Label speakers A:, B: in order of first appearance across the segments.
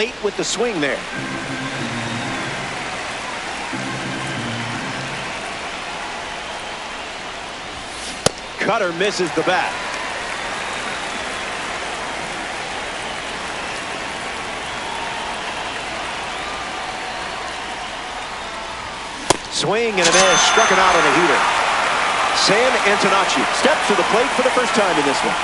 A: late with the swing there. Cutter misses the bat. Swing and a miss, struck him out on a heater. Sam Antonacci steps to the plate for the first time in this one.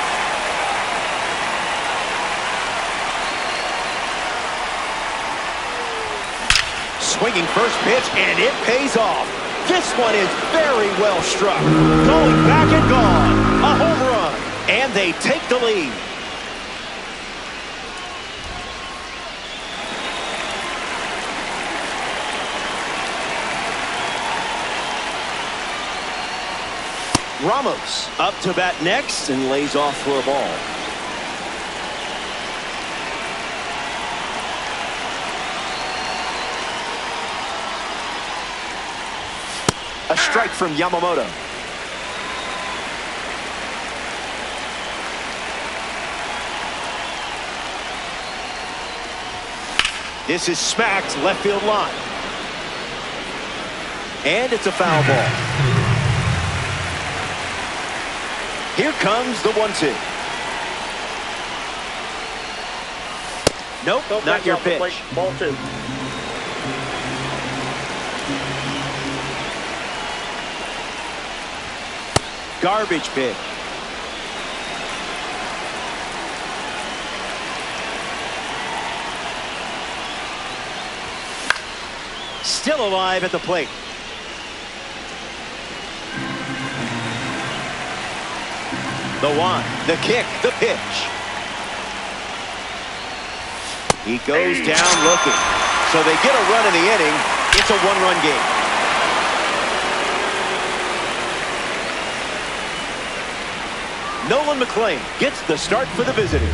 A: Swinging first pitch, and it pays off. This one is very well struck. Going back and gone. A home run. And they take the lead. Ramos up to bat next and lays off for a ball. A strike from Yamamoto. This is smacked left field line. And it's a foul ball. Here comes the 1-2. Nope, not your pitch.
B: Ball 2.
A: Garbage pitch. Still alive at the plate. The one, the kick, the pitch. He goes down looking. So they get a run in the inning. It's a one-run game. Nolan McLean gets the start for the visitors.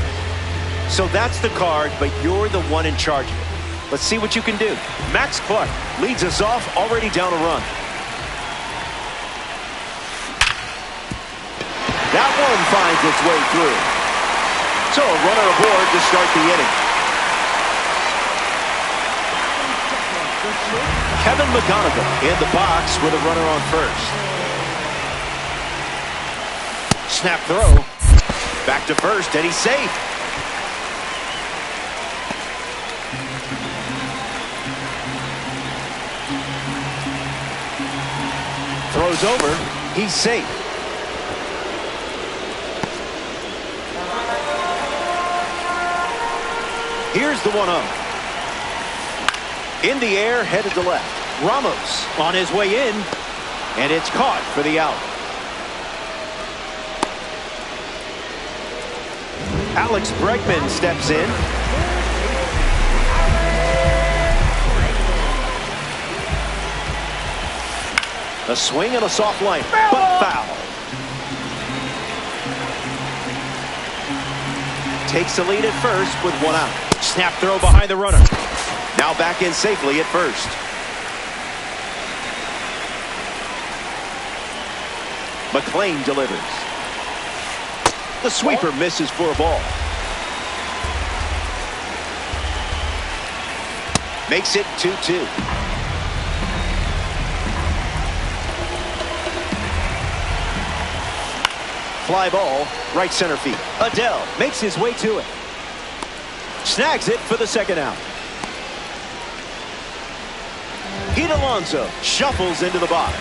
A: So that's the card, but you're the one in charge of it. Let's see what you can do. Max Clark leads us off, already down a run. That one finds its way through. So a runner aboard to start the inning. Kevin McGonigal in the box with a runner on first. Snap throw. Back to first, and he's safe. Throws over. He's safe. Here's the 1-0. In the air, headed to left. Ramos on his way in, and it's caught for the out. Alex Bregman steps in. A swing and a soft line, but foul. Takes the lead at first with 1 out. Snap throw behind the runner. Now back in safely at first. McLean delivers. The sweeper misses for a ball. Makes it 2-2. Fly ball, right center field. Adele makes his way to it. Snags it for the second out. Pete Alonso shuffles into the box.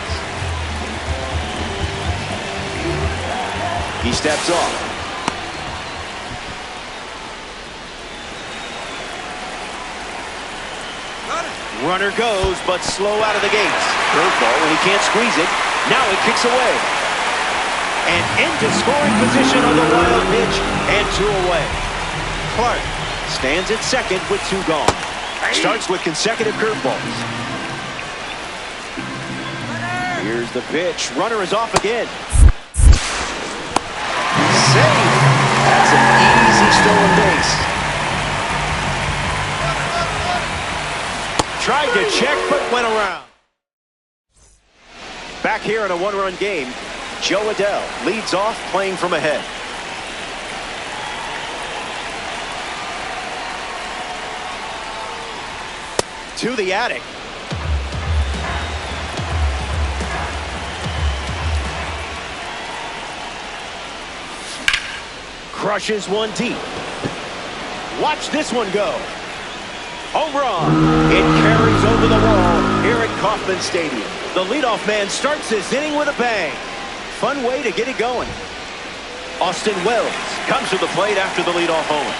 A: He steps off. Runner goes, but slow out of the gates. Curveball, and he can't squeeze it. Now it kicks away. And into scoring position on the wild pitch, and 2 away. Clark stands at second with 2 gone. Starts with consecutive curveballs. Here's the pitch. Runner is off again. Save. That's an easy stolen base. Tried to check, but went around. Back here in a 1-run game, Joe Adele leads off, playing from ahead. To the attic. Crushes one deep. Watch this one go. Home run. It carries over the wall here at Kauffman Stadium. The leadoff man starts this inning with a bang. Fun way to get it going. Austin Wells comes to the plate after the leadoff homer.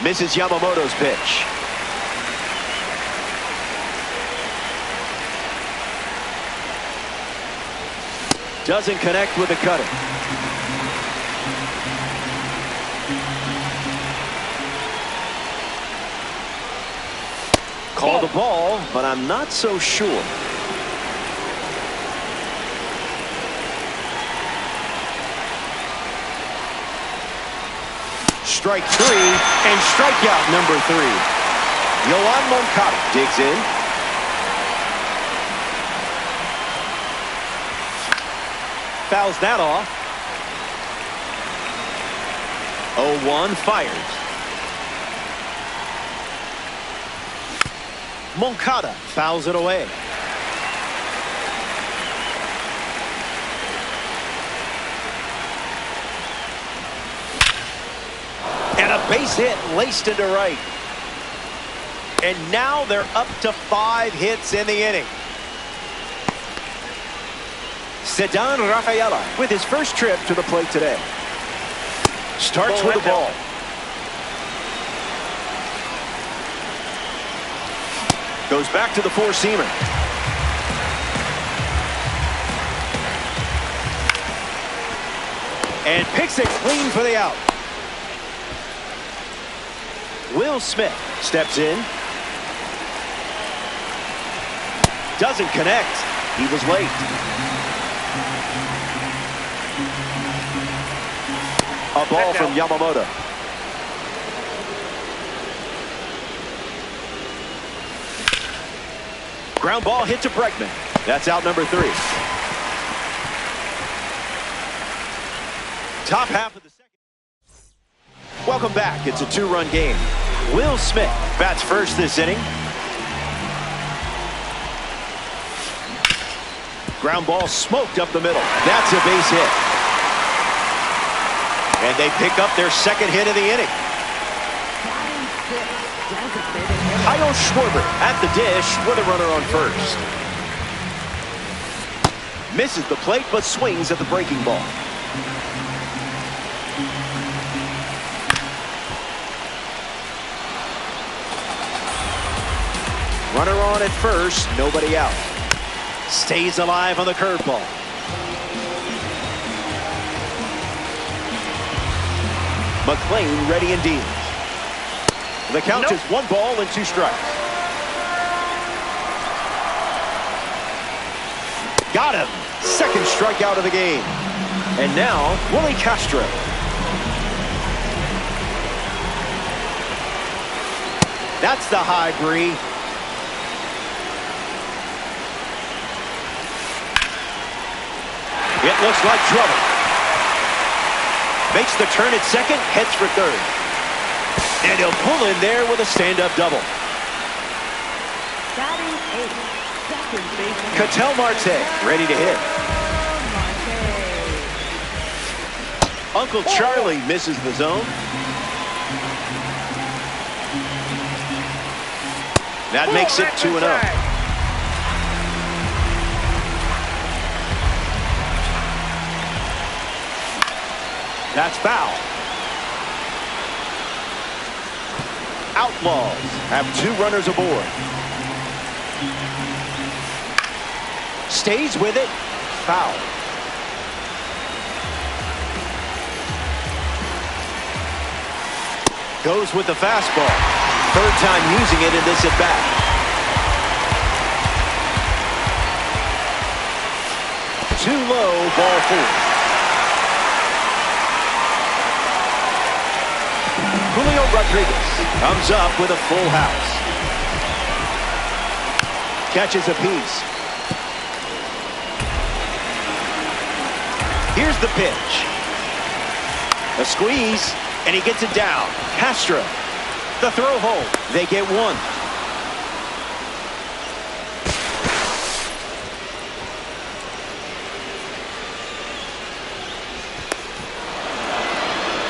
A: Misses Yamamoto's pitch. Doesn't connect with the cutter. Call the ball, but I'm not so sure. Strike three and strikeout number 3. Yoan Moncada digs in. Fouls that off. 0-1 fires. Moncada fouls it away. And a base hit laced into right. And now they're up to 5 hits in the inning. Ceddanne Rafaela with his first trip to the plate today. Starts with the ball. Goes back to the four-seamer. And picks it clean for the out. Will Smith steps in. Doesn't connect. He was late. A ball from Yamamoto. Ground ball hit to Bregman. That's out number 3. Top half of the second. Welcome back. It's a 2-run game. Will Smith bats first this inning. Ground ball smoked up the middle. That's a base hit. And they pick up their second hit of the inning. Kyle Schwarber at the dish with a runner on first. Misses the plate but swings at the breaking ball. Runner on at first, nobody out. Stays alive on the curveball. McLean ready and deals. The count is 1 ball and 2 strikes. Got him. Second strikeout of the game. And now, Willie Castro. That's the high, Bree. It looks like trouble. Makes the turn at second, heads for third. And he'll pull in there with a stand-up double. Ketel Marte ready to hit. Uncle Charlie misses the zone. That makes it 2-0. That's foul. Outlaws have 2 runners aboard. Stays with it. Foul. Goes with the fastball. Third time using it in this at-bat. Too low, ball 4. Julio Rodriguez comes up with a full house. Catches a piece. Here's the pitch. A squeeze, and he gets it down. Castro, the throw home. They get one.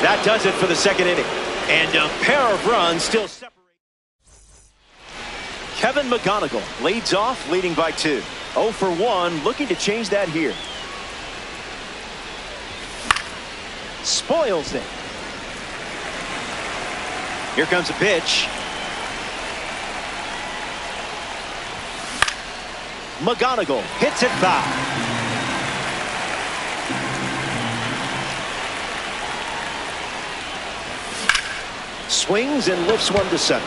A: That does it for the second inning. And a pair of runs still separate. Kevin McGonigal leads off, leading by 2. 0 for 1, looking to change that here. Spoils it. Here comes a pitch. McGonigal hits it foul. Swings and lifts one to center.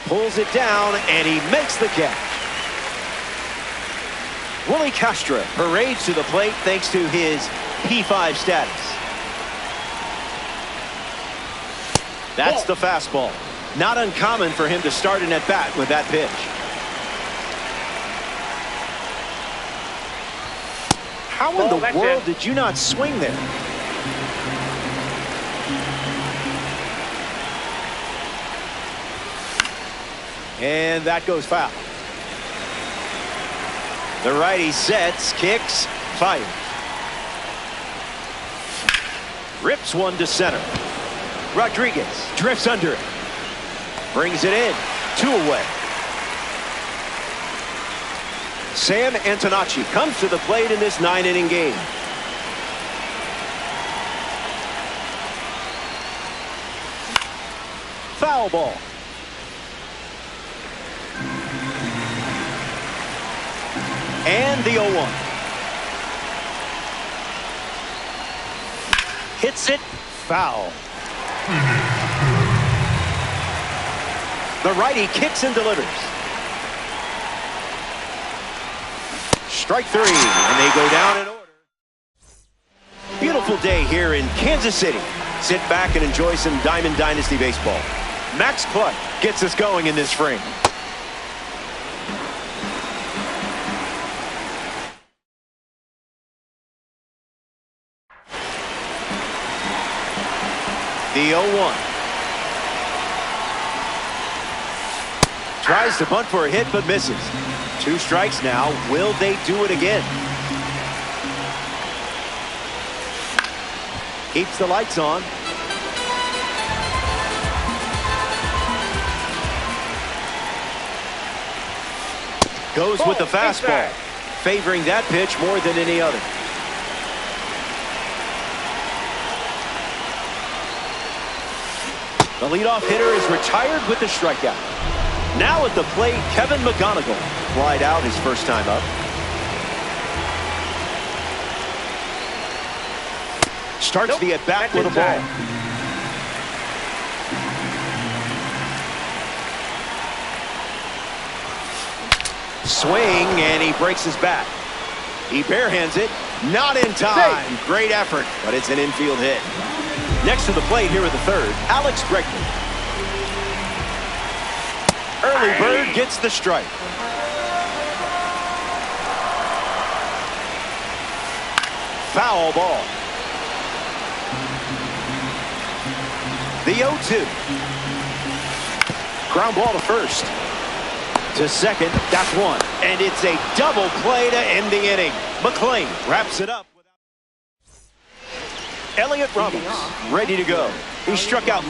A: Pulls it down, and he makes the catch. Willie Castro parades to the plate thanks to his P5 status. That's the fastball. Not uncommon for him to start an at-bat with that pitch. How in the world did you not swing there? And that goes foul. The righty sets, kicks, fires. Rips one to center. Rodriguez drifts under it. Brings it in. 2 away. Sam Antonacci comes to the plate in this 9-inning game. Foul ball. And the 0-1. Hits it. Foul. The righty kicks and delivers. Strike 3, and they go down in order. Beautiful day here in Kansas City. Sit back and enjoy some Diamond Dynasty baseball. Max Clark gets us going in this frame. The 0-1. Tries to bunt for a hit, but misses. 2 strikes now. Will they do it again? Keeps the lights on. Goes with the fastball, favoring that pitch more than any other. The leadoff hitter is retired with the strikeout. Now at the plate, Kevin McGonigal. Flied out his first time up. Starts the at-bat with a ball. Swing, and he breaks his bat. He barehands it. Not in time. Great effort, but it's an infield hit. Next to the plate here at the third, Alex Bregman. Early bird gets the strike. Foul ball. The 0-2. Ground ball to first. To second, that's one. And it's a double play to end the inning. McClain wraps it up. Elliot Ramos ready to go. He struck out.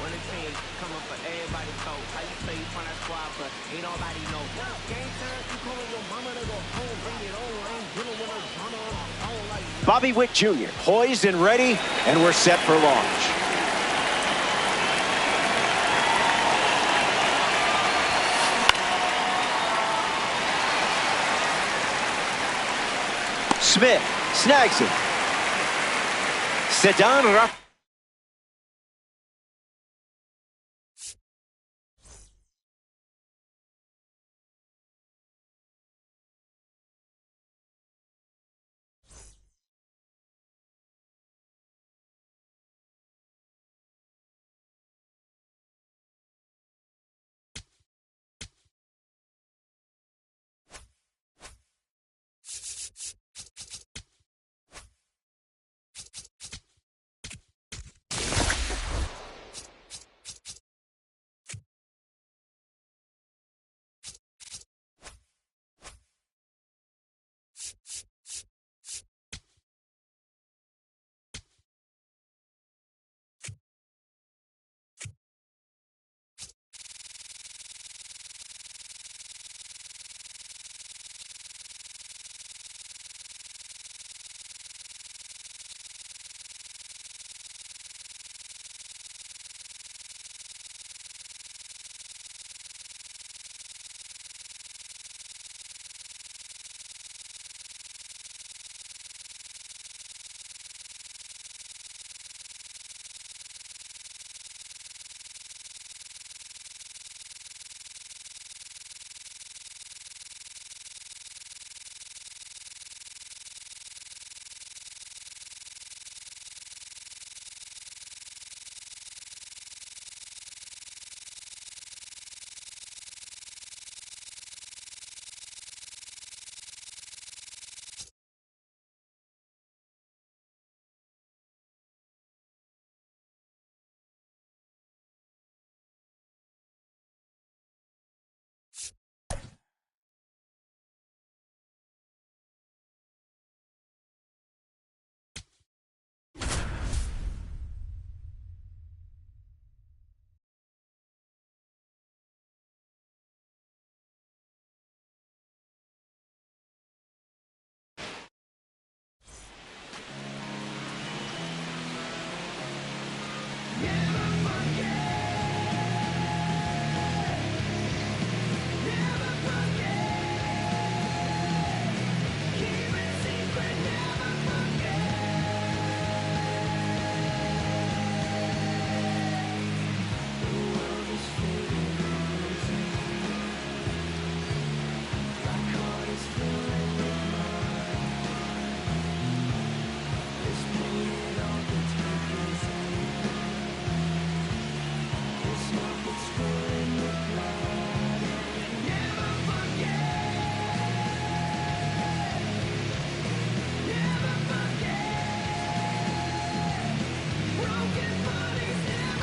B: When the team coming for everybody's coach. How you play front of squad, but ain't nobody know. Game time, you calling your mama to go home, bring it on. I ain't dealing with no drama. I don't like
A: Bobby Witt Jr. poised and ready, and we're set for launch. Smith snags it. Sedan Raff.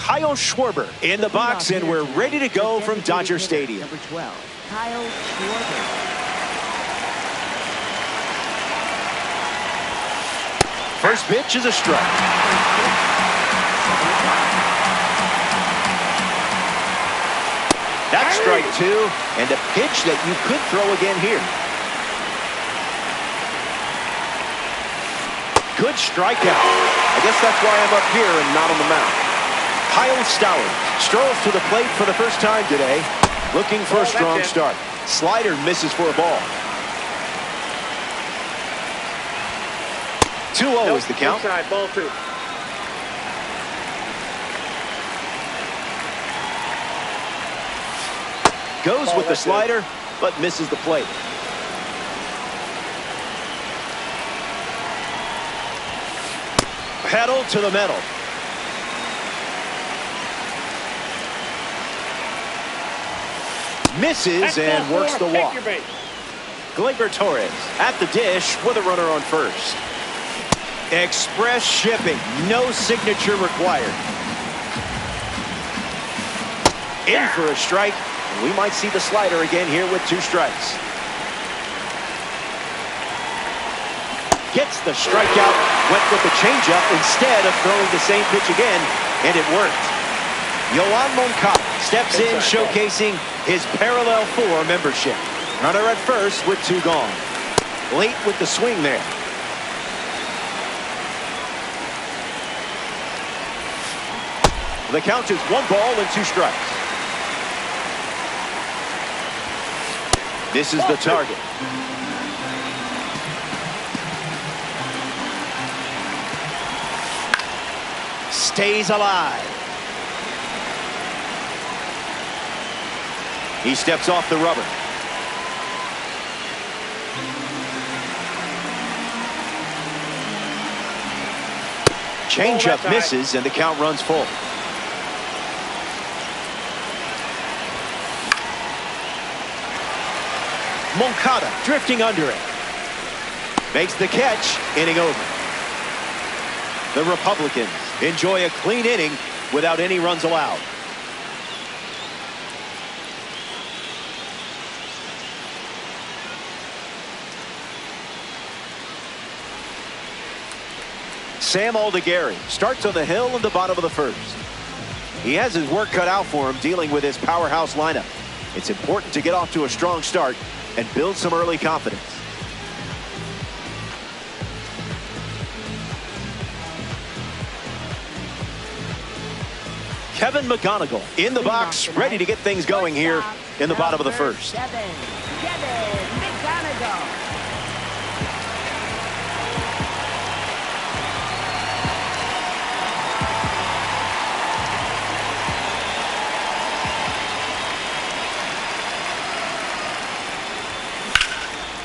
A: Kyle Schwarber in the box, and we're ready to go from Dodger Stadium.
B: Number 12, Kyle Schwarber.
A: First pitch is a strike. That's strike two, and a pitch that you could throw again here. Good strikeout. I guess that's why I'm up here and not on the mound. Kyle Stowers strolls to the plate for the first time today, looking for a strong start. Slider misses for a ball. 2-0 is the count.
C: Inside, ball two.
A: Goes with the slider, but misses the plate. Pedal to the metal. Misses and works the walk. Gleyber Torres at the dish with a runner on first. Express shipping, no signature required. In for a strike. We might see the slider again here with 2 strikes. Gets the strikeout, went with the changeup instead of throwing the same pitch again, and it worked. Yoan Moncada steps in, showcasing his parallel 4 membership. Runner at first with 2 gone. Late with the swing there. The count is 1 ball and 2 strikes. This is the target. Stays alive. He steps off the rubber. Changeup misses, and the count runs full. Moncada drifting under it. Makes the catch, inning over. The Republicans enjoy a clean inning without any runs allowed. Sam Aldegheri starts on the hill in the bottom of the first. He has his work cut out for him dealing with his powerhouse lineup. It's important to get off to a strong start and build some early confidence. Kevin McGonigal in the box, ready to get things going here in the bottom of the first.
B: Kevin McGonigal.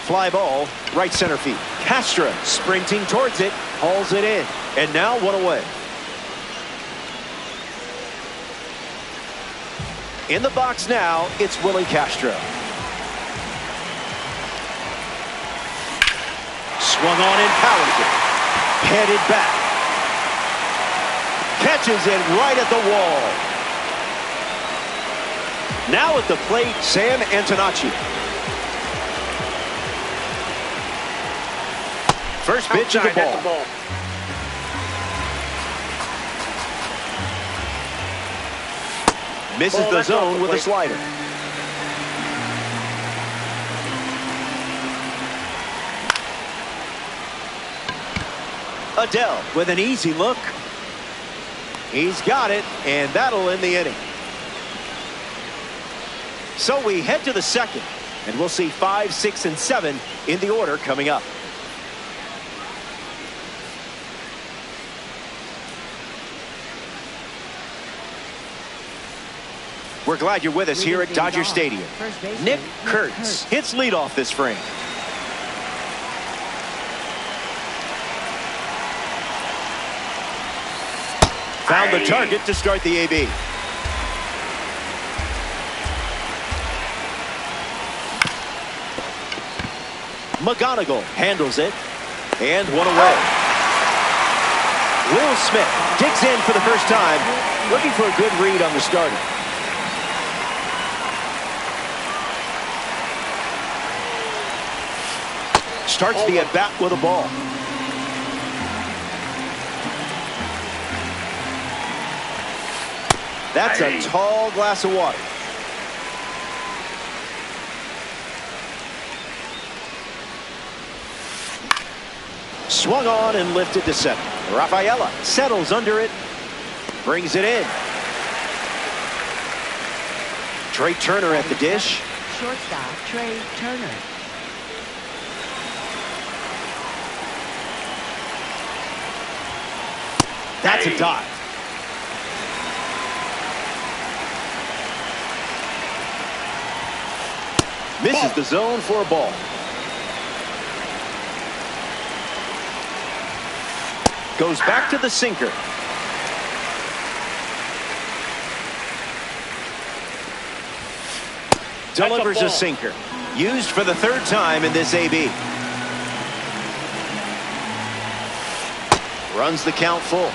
A: Fly ball, right center field. Castro sprinting towards it, hauls it in, and now 1 away. In the box now, it's Willie Castro. Swung on and powers it. Headed back. Catches it right at the wall. Now at the plate, Sam Antonacci. First pitch of the ball. Misses the zone with a slider. Adele with an easy look. He's got it, and that'll end the inning. So we head to the second, and we'll see 5, 6, and 7 in the order coming up. We're glad you're with us here at Dodger Stadium. Nick Kurtz hits leadoff this frame. Found the target to start the AB. McGonigal handles it, and 1 away. Will Smith digs in for the first time, looking for a good read on the starter. Starts the at-bat with a ball. That's a tall glass of water. Swung on and lifted to center. Rafaela settles under it. Brings it in. Trey Turner at the dish.
B: Shortstop Trey Turner.
A: That's a dot. Misses the zone for a ball. Goes back to the sinker. Delivers a sinker. Used for the 3rd time in this AB. Runs the count full.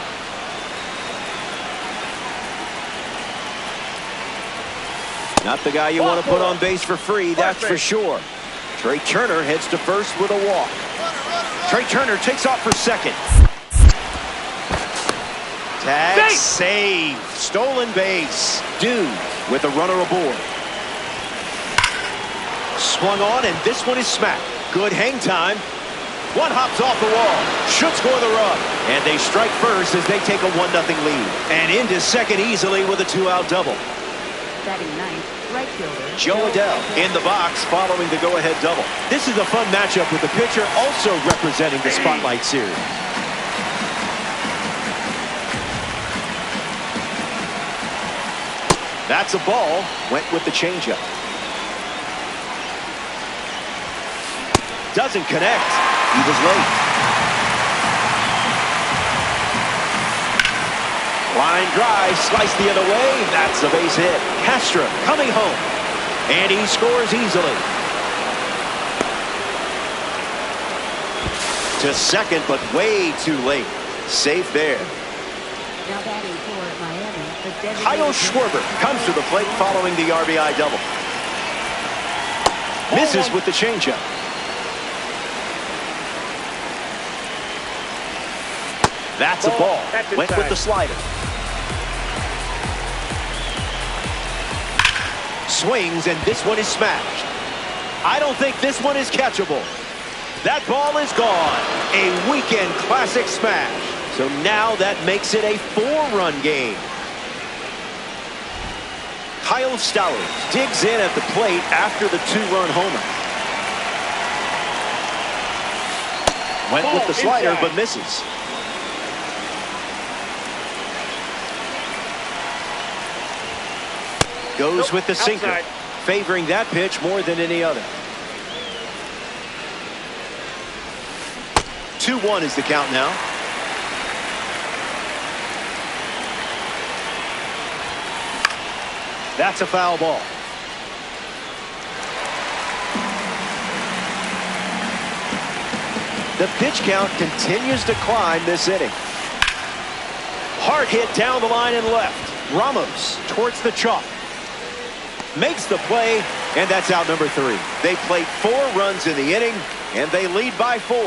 A: Not the guy you want to put on base for free, that's for sure. Trey Turner heads to first with a walk. Trey Turner takes off for second. Tag save. stolen base. Dude with a runner aboard. Swung on, and this one is smacked. Good hang time. One hops off the wall. Should score the run. And they strike first as they take a 1-0 lead. And into second easily with a 2-out double.
C: Batting ninth, right fielder
A: Joe Adele in the box following the go-ahead double. This is a fun matchup with the pitcher also representing the Spotlight Series. That's a ball. Went with the changeup. Doesn't connect. He was late. Line drive, sliced the other way. That's a base hit. Castro coming home. And he scores easily. To second, but way too late. Safe there.
C: Now batting for Miami, the designated
A: Kyle Schwarber comes to the plate following the RBI double. Misses with the changeup. That's a ball. Went with the slider. Swings, and this one is smashed. I don't think this one is catchable. That ball is gone. A weekend classic smash. So now that makes it a 4-run game. Kyle Stowers digs in at the plate after the 2-run homer. Went with the slider, but misses. Goes with the sinker, favoring that pitch more than any other. 2-1 is the count now. That's a foul ball. The pitch count continues to climb this inning. Hard hit down the line and left. Ramos towards the chalk. Makes the play, and that's out number 3. They played 4 runs in the inning, and they lead by 4.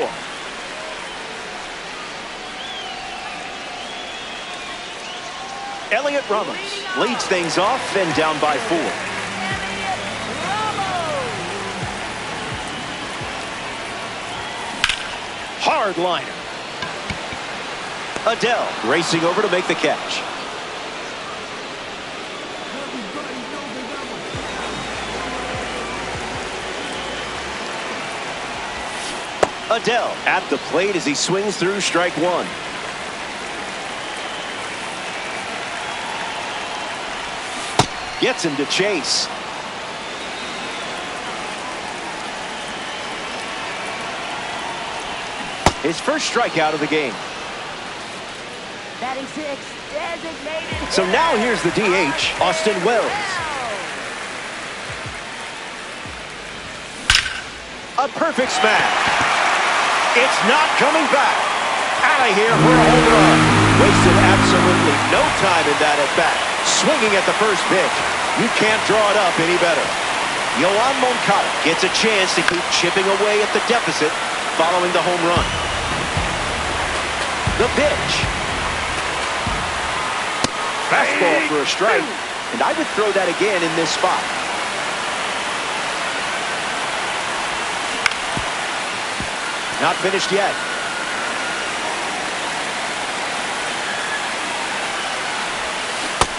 A: Elliot Ramos leads things off and down by 4. Hard liner. Adele racing over to make the catch. Adele at the plate as he swings through strike 1. Gets him to chase. His first strikeout of the game.
C: batting 6, designated.
A: So now here's the DH, Austin Wells. A perfect smash. It's not coming back. Out of here for a home run. Wasted absolutely no time in that at bat. Swinging at the first pitch. You can't draw it up any better. Yoan Moncada gets a chance to keep chipping away at the deficit following the home run. The pitch. Fastball for a strike. And I would throw that again in this spot. Not finished yet.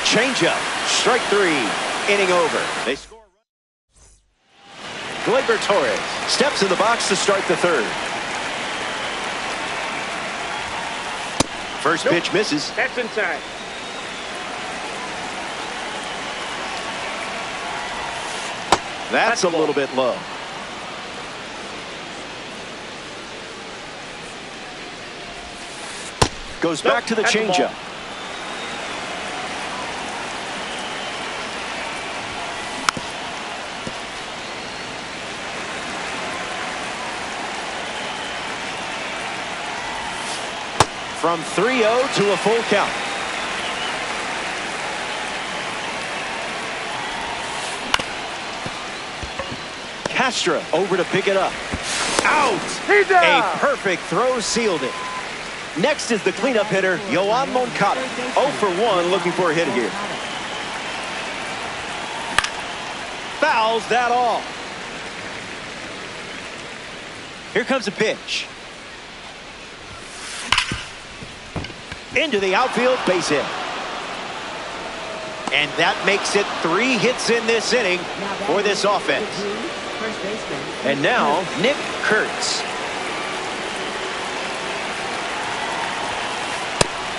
A: Changeup. Strike 3. Inning over. They score. Gleyber Torres steps in the box to start the 3rd. First pitch misses.
B: That's inside.
A: That's a little bit low. Goes back to the changeup. From 3-0 to a full count. Castro over to pick it up. Out! A perfect throw sealed it. Next is the cleanup hitter, Yoan Moncada. 0 for 1, looking for a hit here. Fouls that off. Here comes a pitch. Into the outfield, base hit. And that makes it 3 hits in this inning for this offense. And now, Nick Kurtz.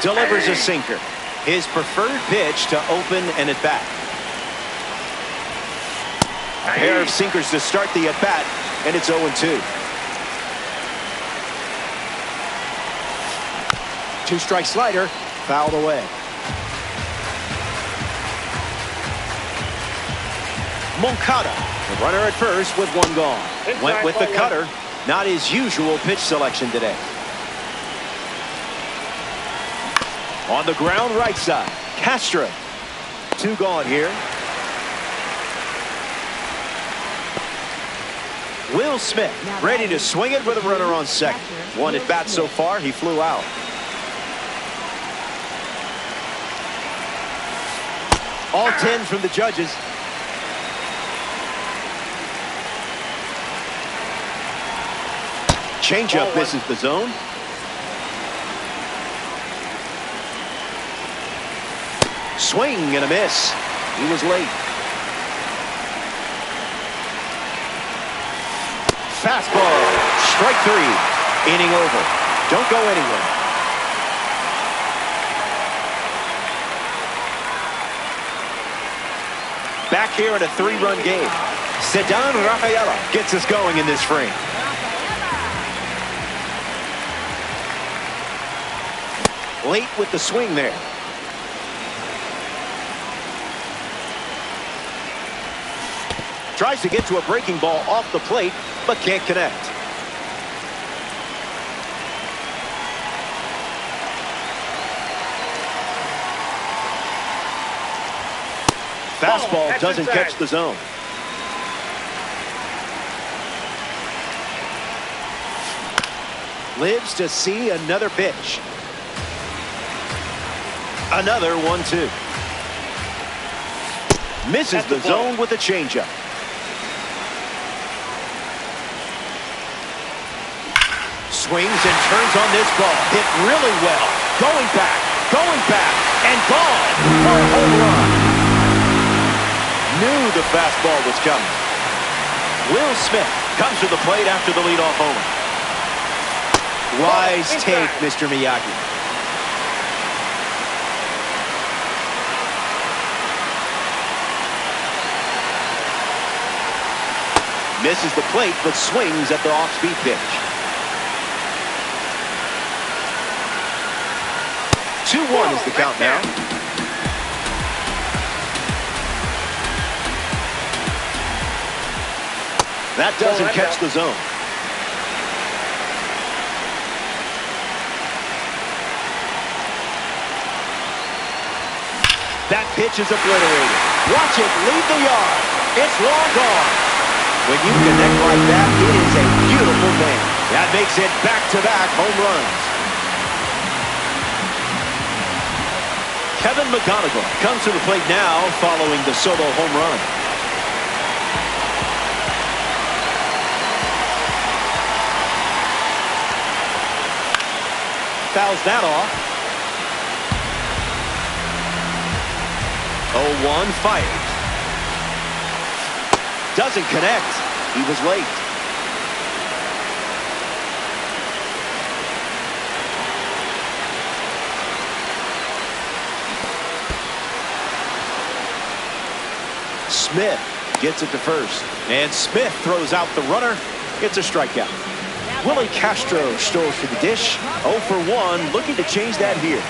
A: Delivers a sinker. His preferred pitch to open an at-bat. A pair of sinkers to start the at-bat, and it's 0-2. 2-strike slider, fouled away. Moncada, the runner at first with 1 gone. Went with the cutter. Not his usual pitch selection today. On the ground right side, Castro. 2 gone here. Will Smith ready to swing it with a runner on second. 1 at bat so far. He flew out. All 10 from the judges. Changeup misses the zone. Swing and a miss. He was late. Fastball. Strike 3. Inning over. Don't go anywhere. Back here in a 3-run game. Ceddanne Rafaela gets us going in this frame. Late with the swing there. Tries to get to a breaking ball off the plate, but can't connect. Fastball doesn't catch the zone. Lives to see another pitch. Another 1-2. Misses the zone with a changeup. Swings and turns on this ball. Hit really well. Going back, and gone for a home run. Knew the fastball was coming. Will Smith comes to the plate after the leadoff homer. Wise take, Mr. Miyagi. Misses the plate, but swings at the off-speed pitch. 2-1 is the count now. That doesn't catch the zone. That pitch is obliterated. Watch it leave the yard. It's long gone. When you connect like that, it is a beautiful thing. That makes it back-to-back home runs. Kevin McGonigal comes to the plate now following the solo home run. Fouls that off. 0-1 fired. Doesn't connect. He was late. Smith gets it to first. And Smith throws out the runner. It's a strikeout. Willie Castro strolls for the dish. 0 for 1, looking to change that here.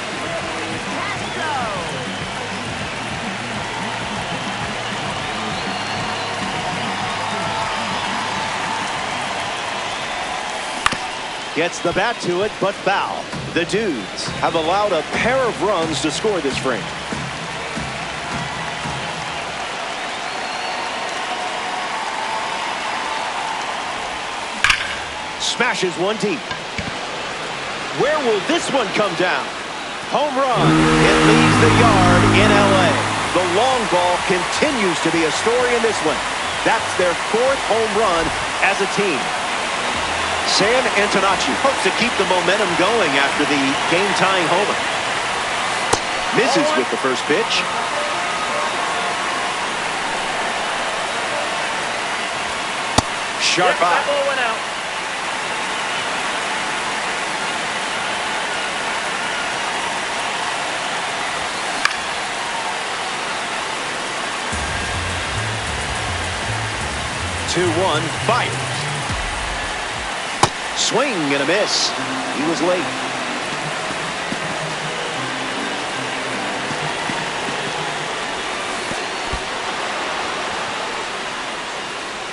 A: Gets the bat to it, but foul. The Dudes have allowed a pair of runs to score this frame. Smashes one deep. Where will this one come down? Home run. It leaves the yard in L.A. The long ball continues to be a story in this one. That's their 4th home run as a team. Sam Antonacci hopes to keep the momentum going after the game-tying homer. Misses with the first pitch. Sharp eye.
B: That ball went out.
A: Two-one, fires. Swing and a miss. He was late.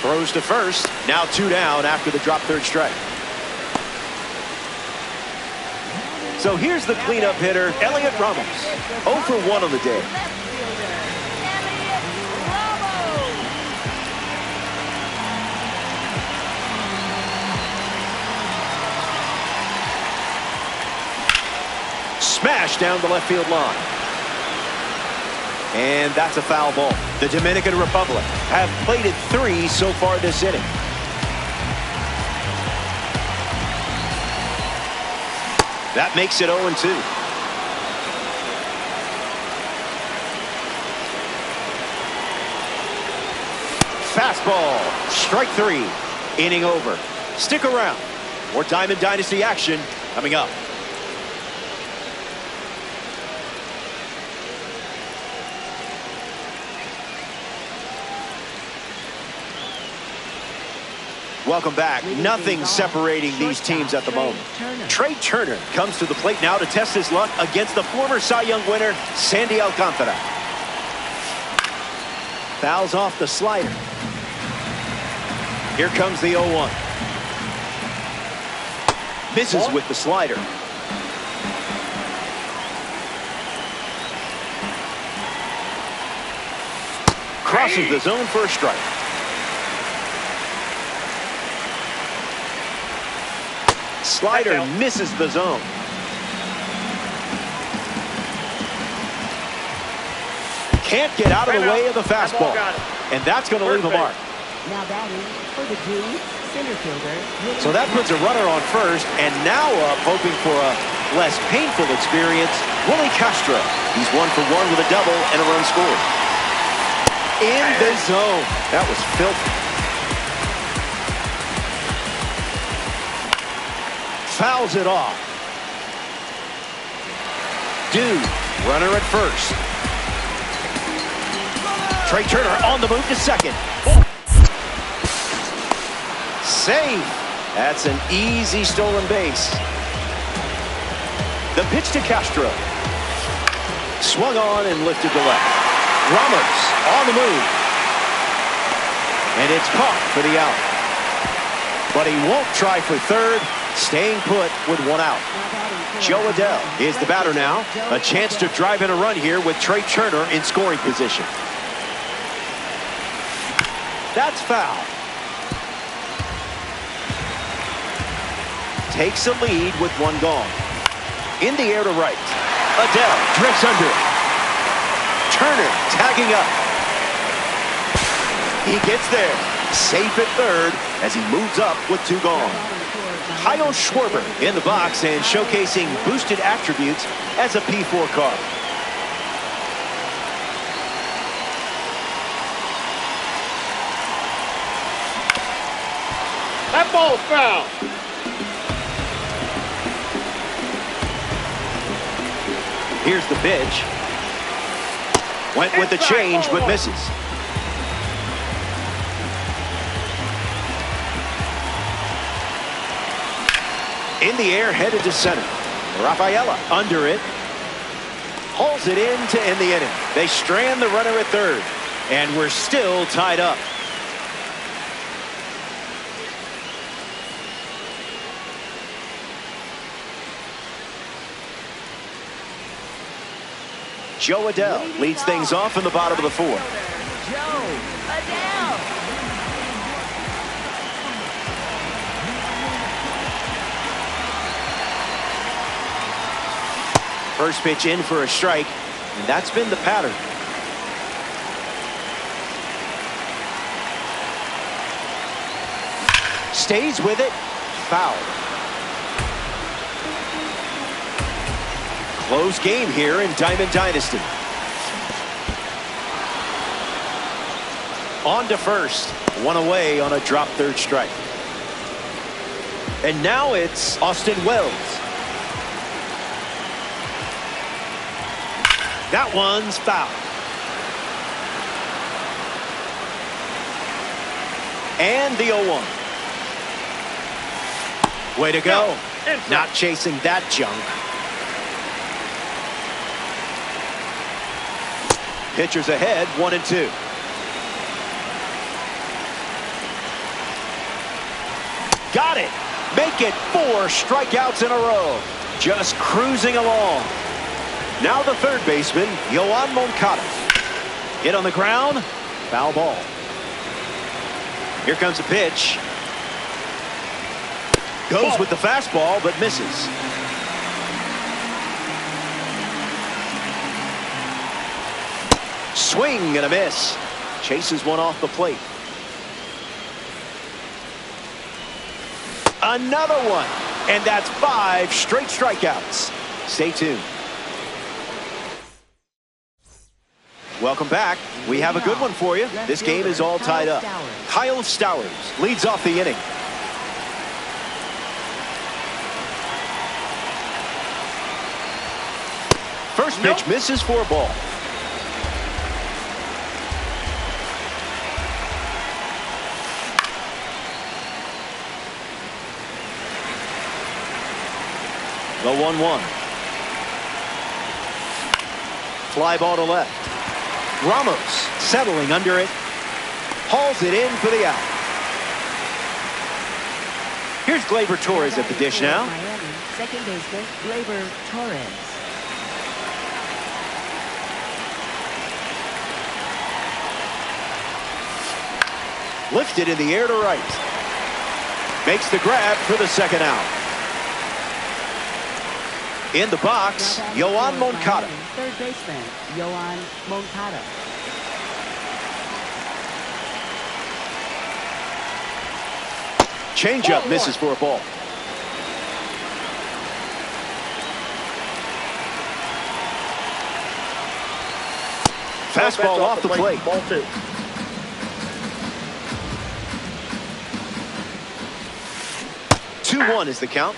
A: Throws to first. Now 2 down after the drop third strike. So here's the cleanup hitter, Elliot Ramos. 0 for 1 on the day. Smash down the left field line. And that's a foul ball. The Dominican Republic have plated 3 so far this inning. That makes it 0-2. Fastball. Strike 3. Inning over. Stick around. More Diamond Dynasty action coming up. Welcome back. Nothing separating these teams at the moment. Trey Turner comes to the plate now to test his luck against the former Cy Young winner, Sandy Alcantara. Fouls off the slider. Here comes the 0-1. Misses with the slider. Crosses the zone for a strike. Slider misses the zone. Can't get out of the way of the fastball. And that's going to leave a mark.
C: Now batting for the Jews, center fielder.
A: So that puts a runner on first, and now up hoping for a less painful experience, Willie Castro. He's 1 for 1 with a double and a run scored. In the zone. That was filthy. Fouls it off. Dude, runner at first. Trey Turner on the move to second. Save. That's an easy stolen base. The pitch to Castro. Swung on and lifted to left. Ramos on the move. And it's caught for the out. But he won't try for third. Staying put with 1 out. Joe Adell is the batter now. A chance to drive in a run here with Trey Turner in scoring position. That's foul. Takes a lead with 1 gone. In the air to right. Adell drifts under it. Turner tagging up. He gets there. Safe at third as he moves up with 2 gone. Kyle Schwarber in the box and showcasing boosted attributes as a P4 car.
D: That ball's foul.
A: Here's the pitch. Went with the change but misses. In the air, headed to center. Rafaela under it. Hauls it in to end the inning. They strand the runner at third. And we're still tied up. Joe Adell leads things off in the bottom of the 4th.
C: Joe Adell.
A: First pitch in for a strike, and that's been the pattern. Stays with it. Foul. Close game here in Diamond Dynasty. On to first. One away on a drop third strike. And now it's Austin Wells. That one's foul. And the 0-1. Way to go. Not chasing that junk. Pitchers ahead, 1-2. Got it. Make it 4 strikeouts in a row. Just cruising along. Now the third baseman, Yoan Moncada. Hit on the ground. Foul ball. Here comes a pitch. Goes with the fastball, but misses. Swing and a miss. Chases one off the plate. Another one. And that's 5 straight strikeouts. Stay tuned. Welcome back. We have a good one for you. This game is all tied up. Kyle Stowers leads off the inning. First pitch misses for a ball. The 1-1. Fly ball to left. Ramos settling under it. Hauls it in for the out. Here's Gleyber Torres at the dish now.
C: Miami, second baseman, Gleyber Torres.
A: Lifted in the air to right. Makes the grab for the second out. In the box, Yoan Moncada.
C: Third baseman, Yoan Moncada.
A: Changeup misses for a ball. Fastball off the plate.
D: Ball 2.
A: Two-1 is the count.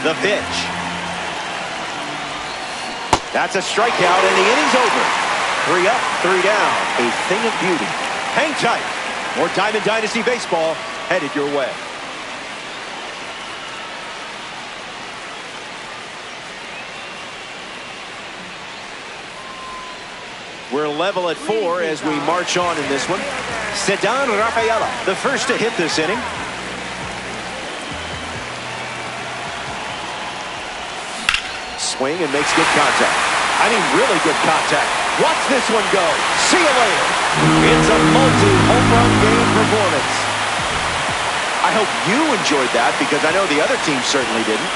A: The pitch. That's a strikeout, and the inning's over. 3 up, 3 down. A thing of beauty. Hang tight. More Diamond Dynasty baseball headed your way. We're level at 4 as we march on in this one. Ceddanne Rafaela, the first to hit this inning. Swing and makes good contact. I mean, really good contact. Watch this one go. See you later. It's a multi-home run game performance. I hope you enjoyed that because I know the other team certainly didn't.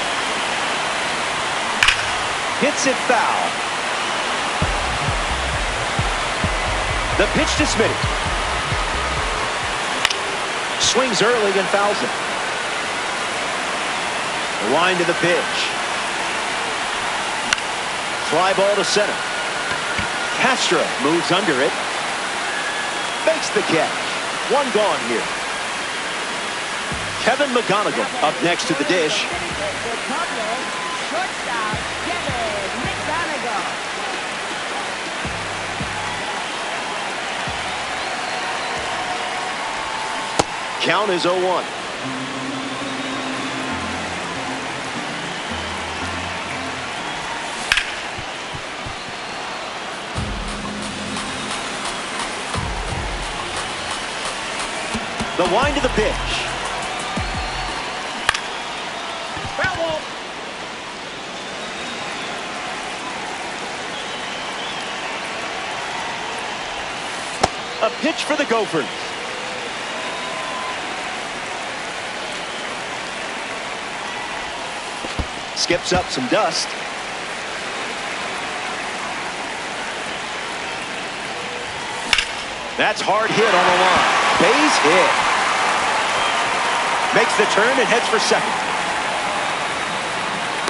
A: Hits it foul. The pitch to Smitty. Swings early and fouls it. The line to the pitch. Fly ball to center. Castro moves under it. Makes the catch. One gone here. Kevin McGonigal up next to the dish.
C: Shortstop, Kevin McGonigal.
A: Count is 0-1. The wind to the pitch.
D: Foul ball.
A: A pitch for the Gophers. Skips up some dust. That's hard hit on the line. Base hit. Makes the turn and heads for second.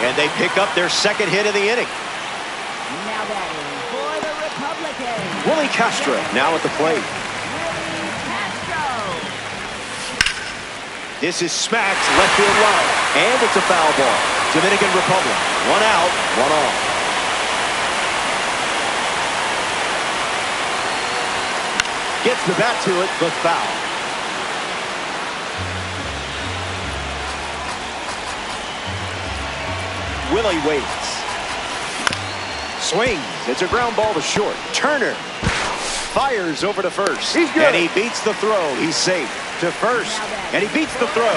A: And they pick up their second hit of the inning.
C: Now batting for the Republicans.
A: Willie Castro now at the plate.
C: Willie Castro.
A: This is smacked left field line. And it's a foul ball. Dominican Republic. One out, one on. Gets the bat to it, but foul. Willie waits. Swings. It's a ground ball to short. Turner fires over to first.
D: He's good.
A: And he beats the throw. He's safe to first. And he beats the throw.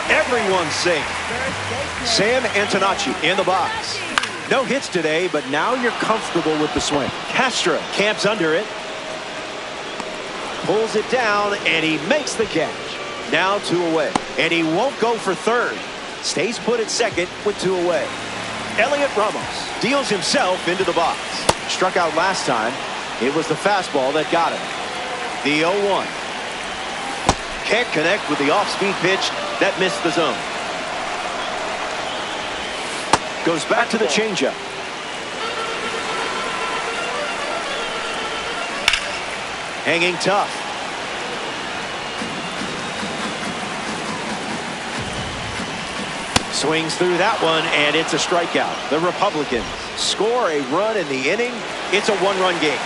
A: Everyone's safe. Sam Antonacci in the box. No hits today, but now you're comfortable with the swing. Castro camps under it. Pulls it down, and he makes the catch. Now 2 away. And he won't go for third. Stays put at second with 2 away. Elliot Ramos deals himself into the box. Struck out last time. It was the fastball that got him. The 0-1. Can't connect with the off-speed pitch. That missed the zone. Goes back to the changeup. Hanging tough. Swings through that one, and it's a strikeout. The Republicans score a run in the inning. It's a 1-run game.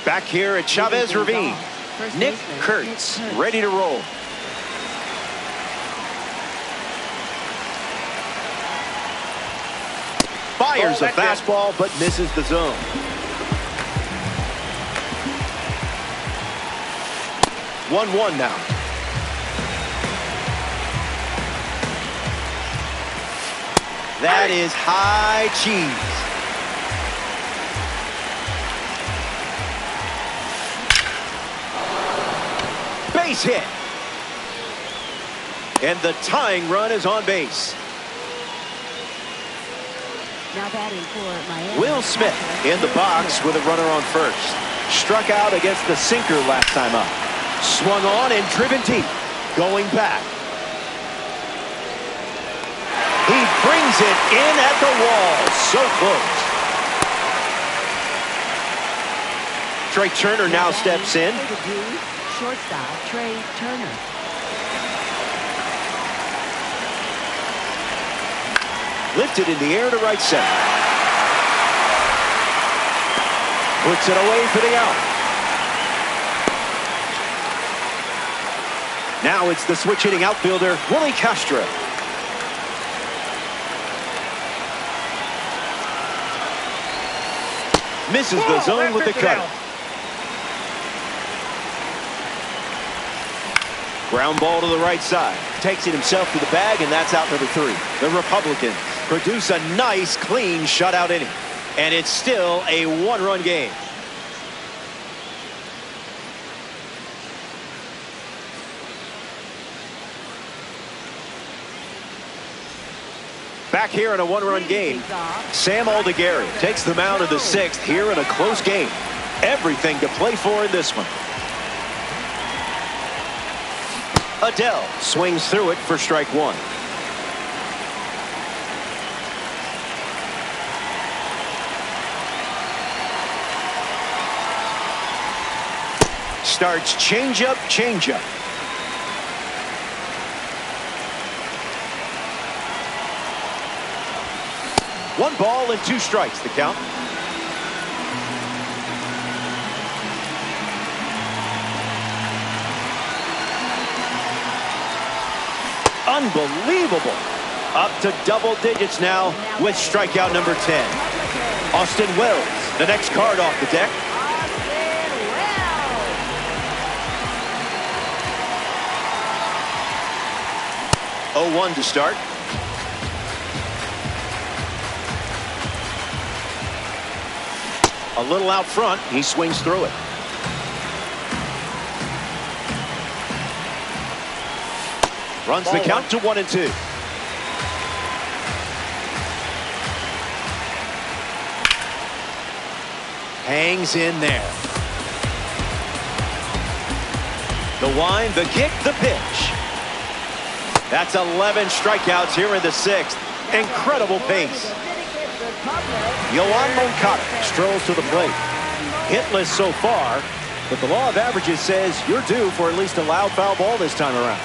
A: Back here at Chavez Ravine, Nick Kurtz ready to roll. Fires a fastball, but misses the zone. One now. That is high cheese. Base hit. And the tying run is on base.
C: Now batting for Miami.
A: Will Smith in the box with a runner on first. Struck out against the sinker last time up. Swung on and driven deep. Going back. He brings it in at the wall. So close. Trey Turner now steps in.
C: Shortstop Trey Turner.
A: Lifted in the air to right center. Puts it away for the out. Now it's the switch hitting outfielder, Willie Castro. Misses the zone with the cutter. Ground ball to the right side. Takes it himself to the bag, and that's out number 3. The Republicans produce a nice, clean shutout inning. And it's still a 1-run game. Back here in a 1-run game, Sam Aldeguerri takes the mound of the 6th here in a close game. Everything to play for in this one. Adele swings through it for strike 1. Starts changeup, changeup. One ball and 2 strikes, the count. Unbelievable. Up to double digits now with strikeout number 10. Austin Wells, the next card off the deck.
C: Austin Wells.
A: 0-1 to start. A little out front. He swings through it. Runs the count to 1-2. Hangs in there. The wind, the kick, the pitch. That's 11 strikeouts here in the sixth. Incredible pace. Yoan Moncada strolls to the plate. Hitless so far, but the law of averages says you're due for at least a loud foul ball this time around.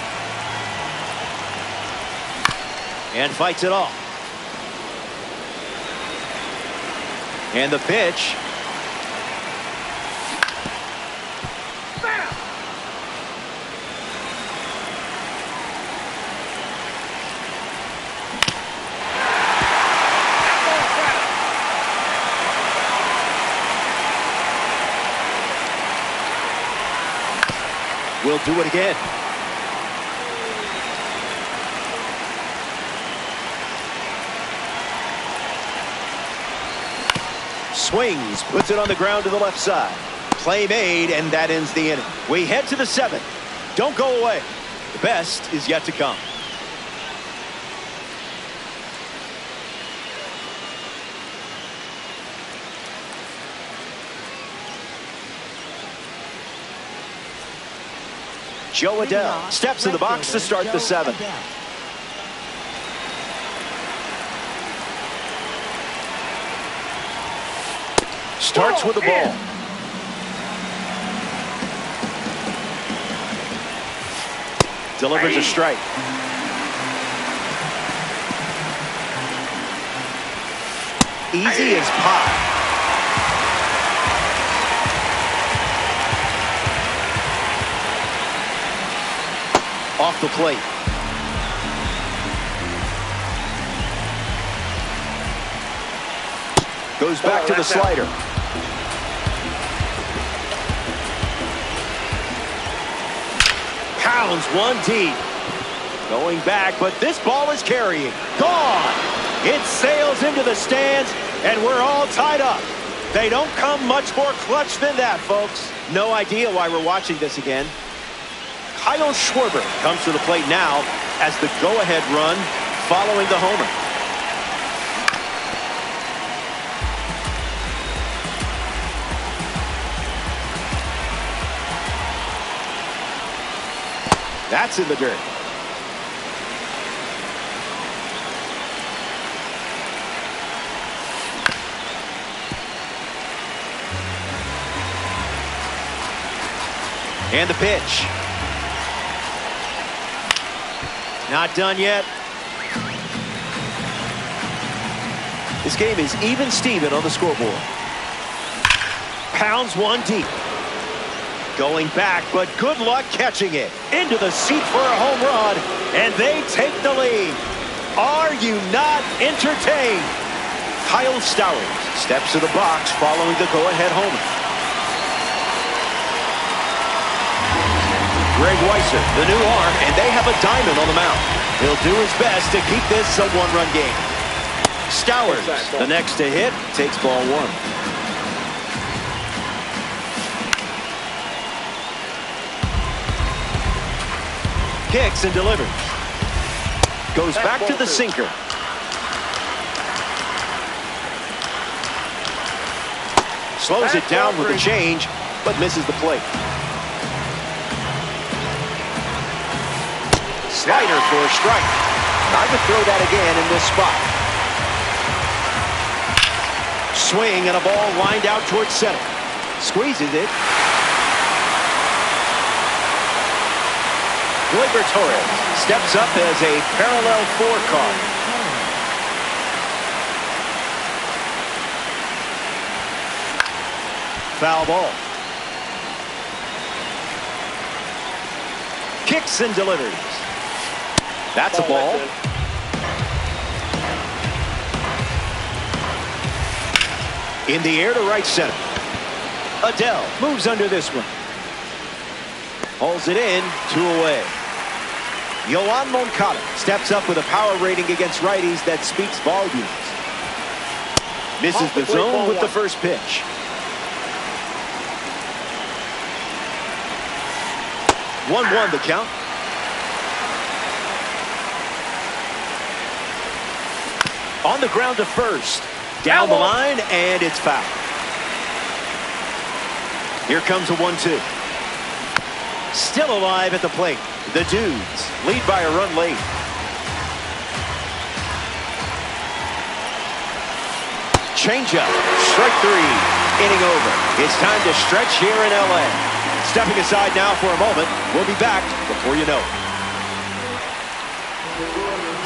A: And fights it off. And the pitch. We'll do it again. Swings, puts it on the ground to the left side. Play made, and that ends the inning. We head to the seventh. Don't go away. The best is yet to come. Joe Adell steps in the box to start the seventh. Starts with the ball. Delivers a strike. Easy as pie. Off the plate. Goes back to the slider. Pounds one deep. Going back, but this ball is carrying. Gone. It sails into the stands, and we're all tied up. They don't come much more clutch than that, folks. No idea why we're watching this again. Kyle Schwarber comes to the plate now as the go-ahead run following the homer. That's in the dirt. And the pitch. Not done yet. This game is even Steven on the scoreboard. Pounds one deep. Going back, but good luck catching it. Into the seat for a home run, and they take the lead. Are you not entertained? Kyle Stowers steps to the box following the go-ahead homer. Greg Weisser, the new arm, and they have a diamond on the mound. He'll do his best to keep this a one-run game. Stowers, the next to hit, takes ball one. Kicks and delivers. Goes back to the sinker. Slows it down with a change, but misses the plate. Slider for a strike. I would throw that again in this spot. Swing and a ball lined out towards center. Squeezes it. Gleyber Torres steps up as a parallel four card. Foul ball. Kicks and delivers. That's a ball. In the air to right center. Adele moves under this one. Holds it in, 2 away. Yoan Moncada steps up with a power rating against righties that speaks volumes. Misses the zone with the first pitch. One the count. On the ground to first. Down the line, and it's foul. Here comes a 1-2. Still alive at the plate. The Dudes lead by a run late. Changeup. Strike 3. Inning over. It's time to stretch here in L.A. Stepping aside now for a moment. We'll be back before you know it.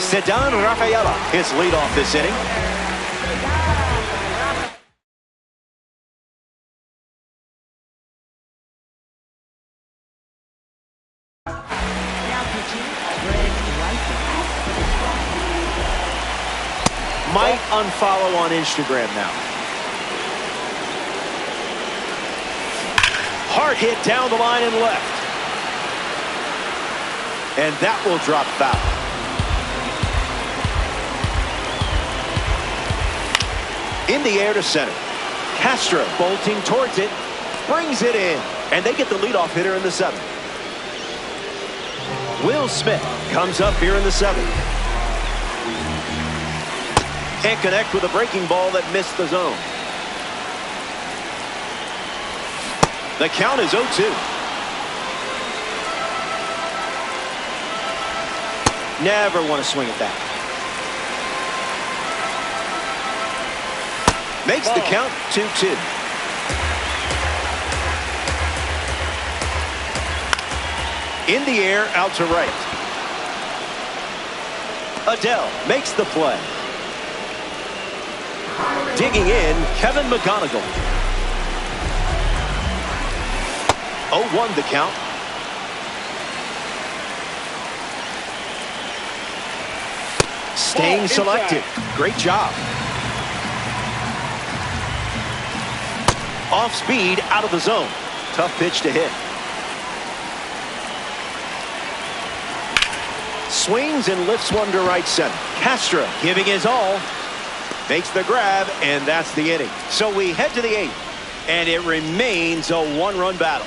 A: Ceddanne Rafaela, his leadoff this inning. Might unfollow on Instagram now. Hard hit down the line and left. And that will drop foul. In the air to center. Castro bolting towards it. Brings it in. And they get the leadoff hitter in the 7th. Will Smith comes up here in the 7th. Can't connect with a breaking ball that missed the zone. The count is 0-2. Never want to swing it back. Makes the count 2-2. In the air, out to right. Adele makes the play. Digging in, Kevin McGonigal. 0-1 the count. Staying selected. Great job. Off speed, out of the zone. Tough pitch to hit. Swings and lifts one to right center. Castro giving his all. Makes the grab, and that's the inning. So we head to the 8th, and it remains a 1-run battle.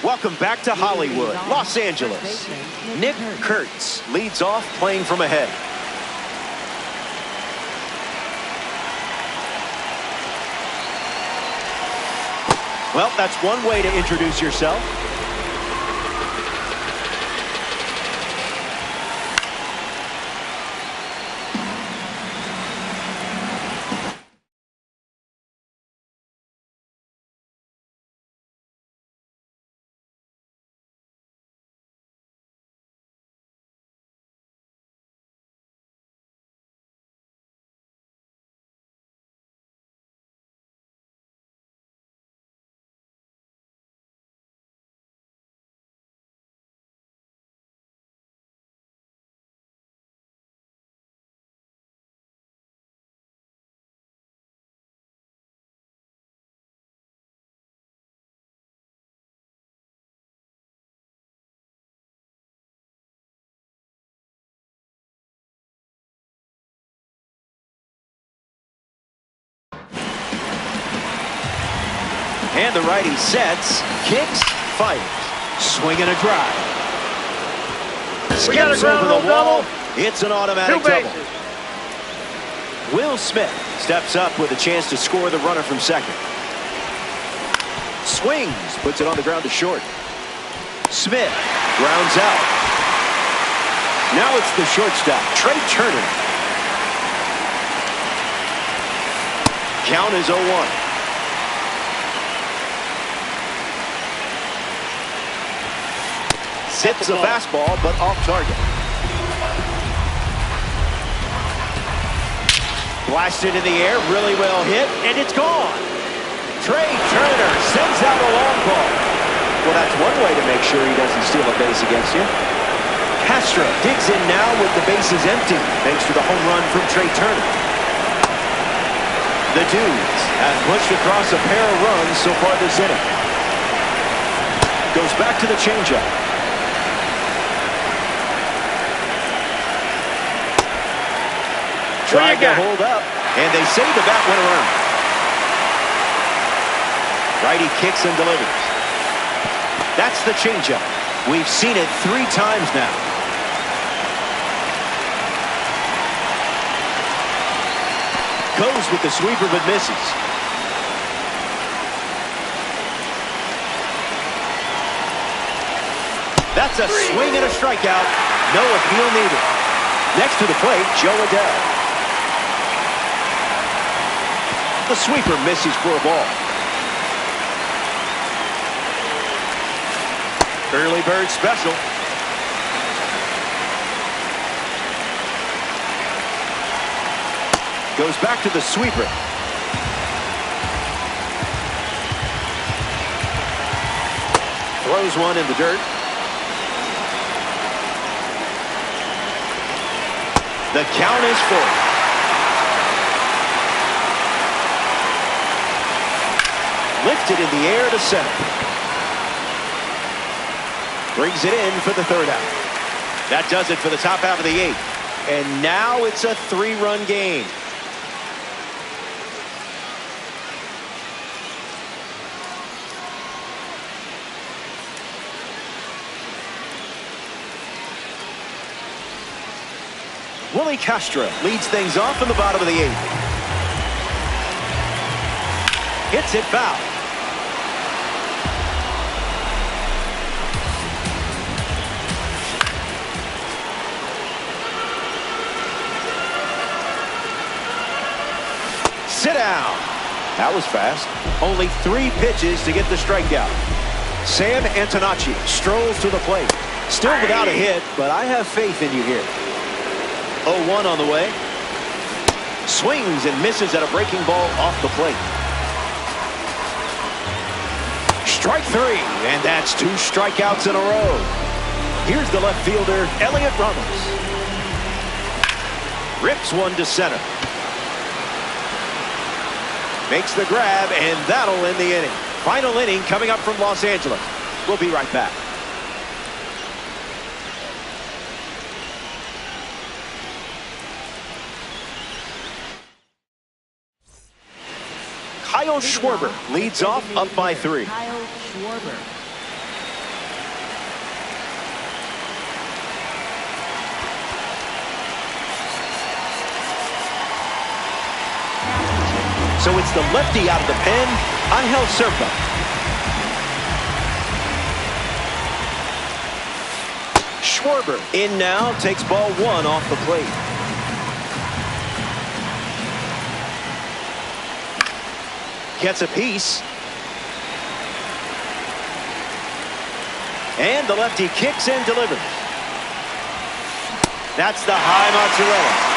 A: Welcome back to Hollywood, Los Angeles. Nick Kurtz leads off, playing from ahead. Well, that's one way to introduce yourself. And the righty sets, kicks, fires. Swing and a drive. Skips over the wall. It's an automatic double. Will Smith steps up with a chance to score the runner from second. Swings, puts it on the ground to short. Smith grounds out. Now it's the shortstop, Trey Turner. Count is 0-1. Hits a fastball, but off target. Blasted in the air, really well hit, and it's gone. Trey Turner sends out a long ball. Well, that's one way to make sure he doesn't steal a base against you. Castro digs in now with the bases empty, thanks to the home run from Trey Turner. The Dudes have pushed across a pair of runs so far this inning. Goes back to the changeup. Tried to hold up, and they say the bat went around. Righty kicks and delivers. That's the changeup. We've seen it 3 times now. Goes with the sweeper but misses. That's a swing and a strikeout. No appeal needed. Next to the plate, Joe Adele. The sweeper misses for a ball. Early bird special. Goes back to the sweeper. Throws one in the dirt. The count is full. Lifted in the air to center. Brings it in for the 3rd out. That does it for the top half of the 8th. And now it's a 3-run game. Willie Castro leads things off in the bottom of the 8th. Hits it foul. Sit down. That was fast. Only 3 pitches to get the strikeout. Sam Antonacci strolls to the plate. Still without a hit, but I have faith in you here. 0-1 on the way. Swings and misses at a breaking ball off the plate. Strike 3, and that's 2 strikeouts in a row. Here's the left fielder, Elliot Ramos. Rips one to center. Makes the grab, and that'll end the inning. Final inning coming up from Los Angeles. We'll be right back. Kyle Schwarber leads off, up by 3.
C: Kyle Schwarber.
A: So it's the lefty out of the pen, Angel Serpa. Schwarber in now, takes ball 1 off the plate. Gets a piece. And the lefty kicks and delivers. That's the high mozzarella.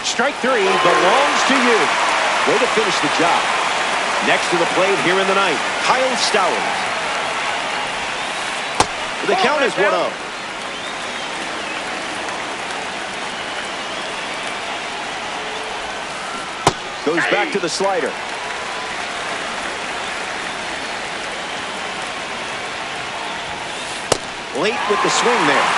A: Strike 3 belongs to you. Way to finish the job. Next to the plate here in the ninth, Kyle Stowers. The count is 1-0. Goes back to the slider. Late with the swing there.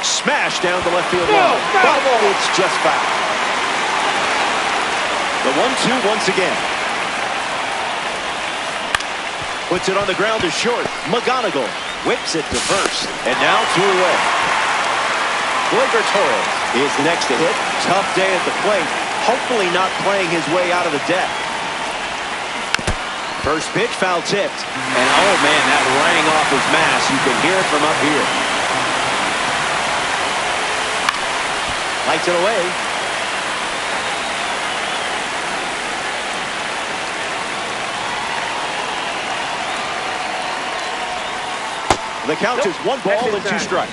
A: Smash down the left field line. But it's just foul. The 1-2 once again. Puts it on the ground to short. McGonigal whips it to first. And now 2 away. Gleyber Torres is next to hit. Tough day at the plate. Hopefully not playing his way out of the deck. First pitch foul tipped. And oh man, that rang off his mask. You can hear it from up here. Lights it away. The count is 1 ball and 2 strikes.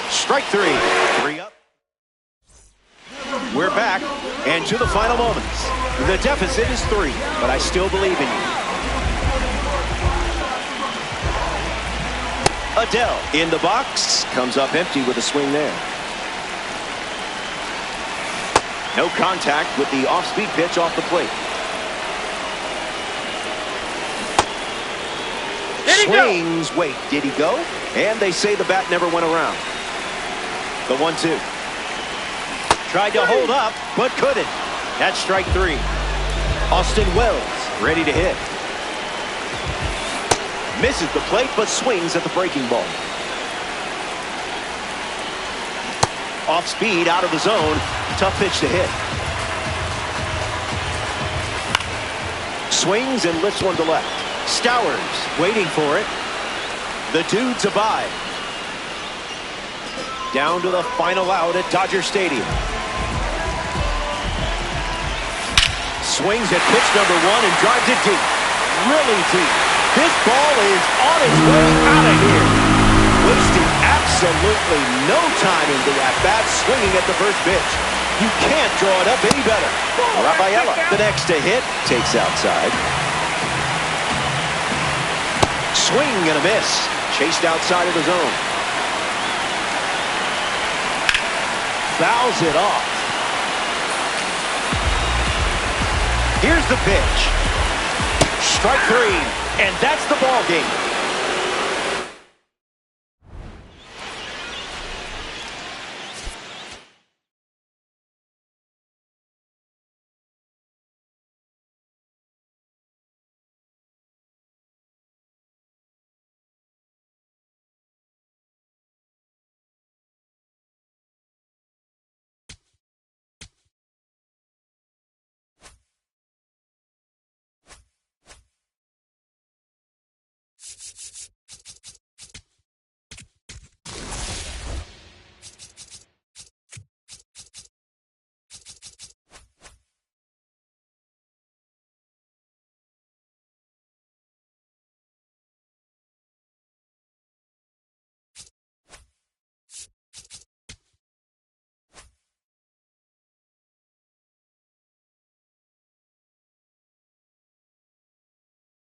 A: Strike 3. 3 up. We're back, and to the final moments. The deficit is 3, but I still believe in you. Adele in the box. Comes up empty with a swing there. No contact with the off-speed pitch off the plate. Swings. Wait, did he go? And they say the bat never went around. The 1-2. Tried to hold up, but couldn't. That's strike 3. Austin Wells ready to hit. Misses the plate, but swings at the breaking ball. Off speed, out of the zone. Tough pitch to hit. Swings and lifts one to left. Stowers waiting for it. The dudes abide. Down to the final out at Dodger Stadium. Swings at pitch number 1 and drives it deep. Really deep. This ball is on its way out of here. Wasting absolutely no time in the at-bat, swinging at the first pitch. You can't draw it up any better. Rafaela, the next to hit, takes outside. Swing and a miss. Chased outside of the zone. Fouls it off. Here's the pitch. Strike 3, and that's the ball game.